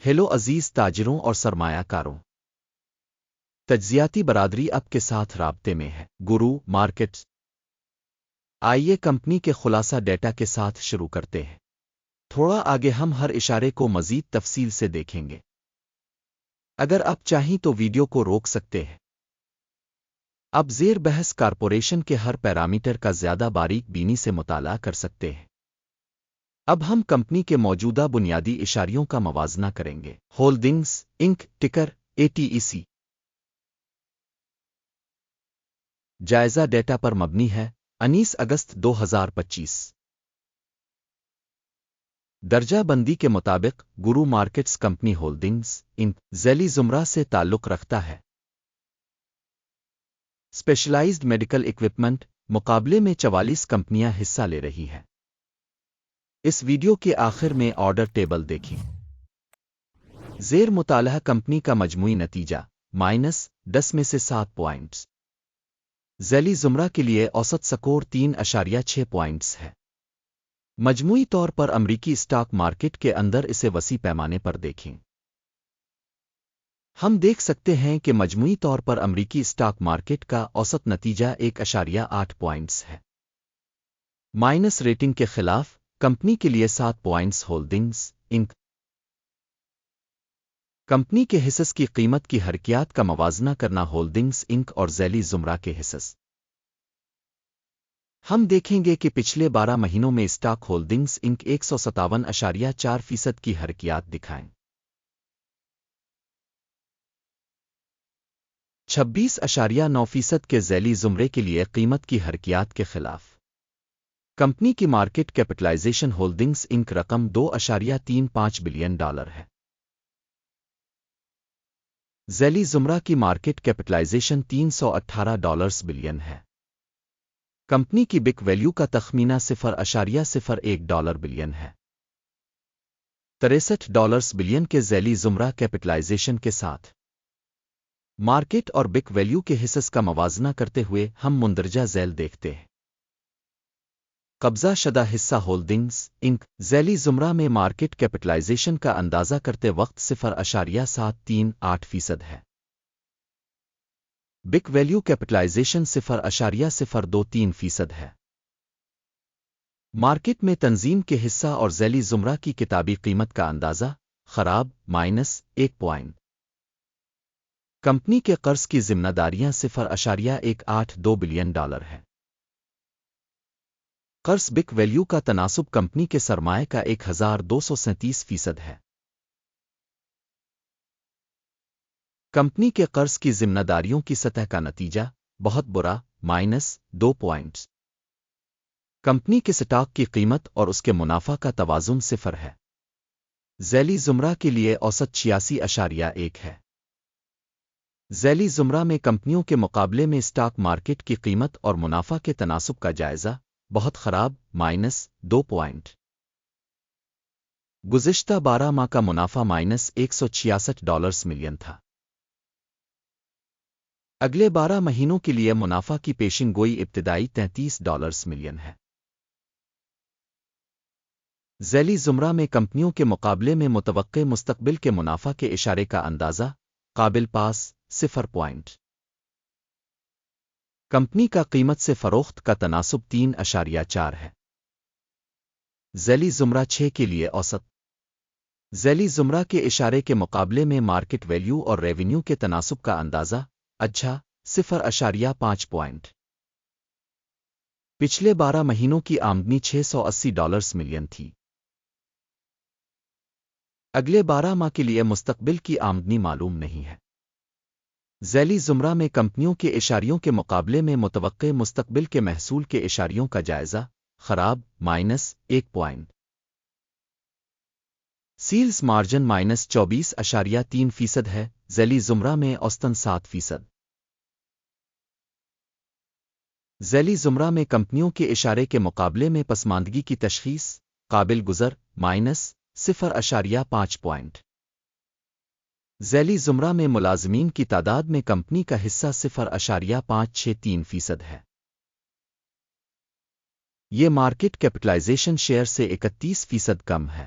Hello عزیز تاجروں اور سرمایہ کاروں، تجزیاتی برادری اب کے ساتھ رابطے میں ہے۔ گرو مارکیٹس، آئیے کمپنی کے خلاصہ ڈیٹا کے ساتھ شروع کرتے ہیں۔ تھوڑا آگے ہم ہر اشارے کو مزید تفصیل سے دیکھیں گے۔ اگر آپ چاہیں تو ویڈیو کو روک سکتے ہیں۔ اب زیر بحث کارپوریشن کے ہر پیرامیٹر کا زیادہ باریک بینی سے مطالعہ کر سکتے ہیں۔ اب ہم کمپنی کے موجودہ بنیادی اشاریوں کا موازنہ کریں گے۔ ہولڈنگز انک ٹکر ATEC جائزہ ڈیٹا پر مبنی ہے 19 اگست 2025۔ درجہ بندی کے مطابق گرو مارکیٹس کمپنی ہولڈنگز انک ذیلی زمرہ سے تعلق رکھتا ہے۔ اسپیشلائزڈ میڈیکل اکوپمنٹ مقابلے میں 44 کمپنیاں حصہ لے رہی ہیں۔ اس ویڈیو کے آخر میں آرڈر ٹیبل دیکھیں۔ زیر مطالعہ کمپنی کا مجموعی نتیجہ -10 میں سے 7 پوائنٹس۔ ذیلی زمرہ کے لیے اوسط سکور 3.6 پوائنٹس ہے۔ مجموعی طور پر امریکی اسٹاک مارکیٹ کے اندر اسے وسیع پیمانے پر دیکھیں۔ ہم دیکھ سکتے ہیں کہ مجموعی طور پر امریکی اسٹاک مارکیٹ کا اوسط نتیجہ 1.8 پوائنٹس ہے۔ مائنس ریٹنگ کے خلاف کمپنی کے لیے 7 پوائنٹس۔ ہولڈنگز انک کمپنی کے حصص کی قیمت کی حرکیات کا موازنہ کرنا۔ ہولڈنگز انک اور ذیلی زمرہ کے حصص ہم دیکھیں گے کہ پچھلے 12 مہینوں میں اسٹاک ہولڈنگز انک 157.4% کی حرکیات دکھائیں۔ 26.9% کے ذیلی زمرے کے لیے قیمت کی حرکیات کے خلاف کمپنی کی مارکیٹ کیپٹلائزیشن ہولڈنگز انک رقم $2.35 بلین ہے۔ ذیلی زمرہ کی مارکیٹ کیپٹلائزیشن $318 بلین ہے۔ کمپنی کی بک ویلیو کا تخمینہ $0.01 بلین ہے۔ $63 بلین کے ذیلی زمرہ کیپٹلائزیشن کے ساتھ مارکیٹ اور بک ویلیو کے حصص کا موازنہ کرتے ہوئے ہم مندرجہ ذیل دیکھتے ہیں۔ قبضہ شدہ حصہ ہولڈنگز انک ذیلی زمرہ میں مارکیٹ کیپٹلائزیشن کا اندازہ کرتے وقت 0.738% ہے۔ بک ویلیو کیپٹلائزیشن 0.023% ہے۔ مارکیٹ میں تنظیم کے حصہ اور ذیلی زمرہ کی کتابی قیمت کا اندازہ خراب -1 پوائنٹ۔ کمپنی کے قرض کی ذمہ داریاں $0.182 بلین ہے۔ قرض بک ویلیو کا تناسب کمپنی کے سرمائے کا 1237% ہے۔ کمپنی کے قرض کی ذمہ داریوں کی سطح کا نتیجہ بہت برا -2 پوائنٹس۔ کمپنی کے سٹاک کی قیمت اور اس کے منافع کا توازن 0 ہے۔ ذیلی زمرہ کے لیے اوسط 86.1 ہے۔ ذیلی زمرہ میں کمپنیوں کے مقابلے میں اسٹاک مارکیٹ کی قیمت اور منافع کے تناسب کا جائزہ بہت خراب -2 پوائنٹ۔ گزشتہ 12 ماہ کا منافع $166 ملین تھا۔ اگلے 12 مہینوں کے لیے منافع کی پیشن گوئی ابتدائی $33 ملین ہے۔ ذیلی زمرہ میں کمپنیوں کے مقابلے میں متوقع مستقبل کے منافع کے اشارے کا اندازہ قابل پاس 0 پوائنٹ۔ کمپنی کا قیمت سے فروخت کا تناسب 3.4 ہے۔ ذیلی زمرہ 6 کے لیے اوسط ذیلی زمرہ کے اشارے کے مقابلے میں مارکیٹ ویلیو اور ریونیو کے تناسب کا اندازہ 0.5 پوائنٹ۔ پچھلے 12 مہینوں کی آمدنی $680 ملین تھی۔ اگلے 12 ماہ کے لیے مستقبل کی آمدنی معلوم نہیں ہے۔ ذیلی زمرہ میں کمپنیوں کے اشاریوں کے مقابلے میں متوقع مستقبل کے محصول کے اشاریوں کا جائزہ خراب -1 پوائنٹ۔ سیلز مارجن -24.3% ہے۔ ذیلی زمرہ میں اوسطاً 7%۔ ذیلی زمرہ میں کمپنیوں کے اشارے کے مقابلے میں پسماندگی کی تشخیص قابل گزر -0.5 پوائنٹ۔ ذیلی زمرہ میں ملازمین کی تعداد میں کمپنی کا حصہ 0.563% ہے۔ یہ مارکیٹ کیپٹلائزیشن شیئر سے 31% کم ہے۔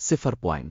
0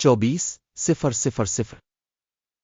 24,000।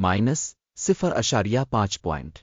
-0.5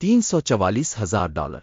$344,000।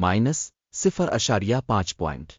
-0.5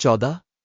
14